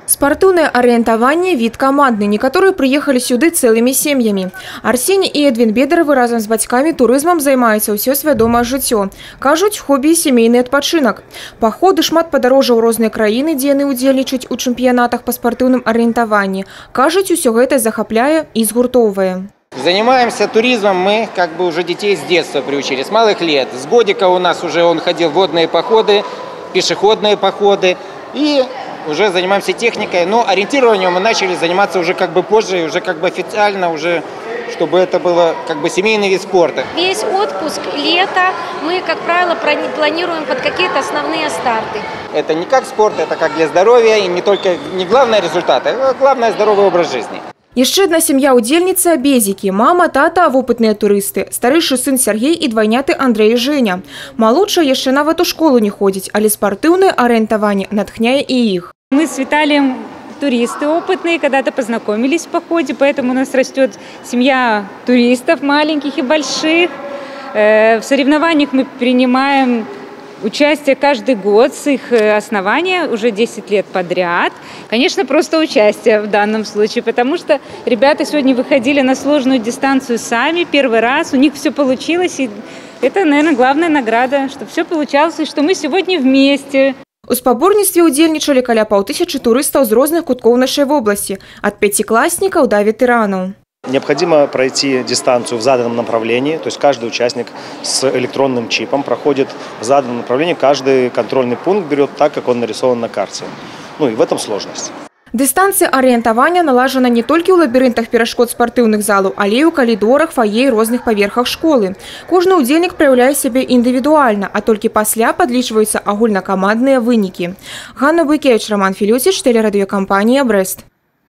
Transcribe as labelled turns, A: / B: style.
A: Спартыўнае арыентаванне – від камандны. Некаторыя прыехалі сюды цэлымі сем'ямі. Арсеній і Эдвін Бедаравы разам з бацькамі турызмам займаюцца ўсё свядомае жыццё. Кажуць, хобі і сямейны адпачынак. Паходы, шмат падарожжаў у розныя краіны, дзе яны ўдзельнічаюць у чэмпіянатах па спартыўным арыентаванні. Кажуць, усё гэта захапляе і згуртоўвае.
B: Занимаемся туризмом мы, уже детей с детства приучили, с малых лет. С годика у нас уже он ходил в водные походы, пешеходные походы и уже занимаемся техникой. Но ориентированием мы начали заниматься уже позже, уже официально, уже чтобы это было семейный вид спорта.
C: Весь отпуск, лето мы, как правило, планируем под какие-то основные старты.
B: Это не как спорт, это как для здоровья, и не главное результат, а главное здоровый образ жизни.
A: Яшчэ одна сям'я-удзельніца – Безікі. Мама, тата – вопытныя турысты. Старэйшы сын Сергей і двайняты Андрэй і Женя. Малодшая яшчэ нават у школу не ходзіць, але спартыўнае арыентаванне натхняе і іх.
D: Мы с Виталием туристы опытные, когда-то познакомились в походе, поэтому у нас растет семья туристов, маленьких и больших. В соревнованиях мы принимаем участие каждый год с их основания, уже 10 лет подряд. Конечно, просто участие в данном случае, потому что ребята сегодня выходили на сложную дистанцию сами, первый раз, у них все получилось. И это, наверное, главная награда, что все получалось и что мы сегодня вместе.
A: У спаборніцтве ўдзельнічалі каля 5000 турыстаў з розных куткоў нашай вобласці, ад пяцікласнікаў да ветэранаў.
E: Необходимо пройти дистанцию в заданном направлении, то есть каждый участник с электронным чипом проходит в заданном направлении, каждый контрольный пункт берет так, как он нарисован на карте. И в этом сложность.
A: Дыстанцыя арыентавання налажана не толькі ў лабірынтах перашкод спартыўных залаў, але і ў калідорах, фае і розных паверхах школы. Кожны ўдзельнік праяўляе сябе індывідуальна, а толькі пасля падлічваюцца агульнакамандныя вынікі. Ганна Буйкевіч, Роман Філюціч, тэлерадыёкампанія «Брэст».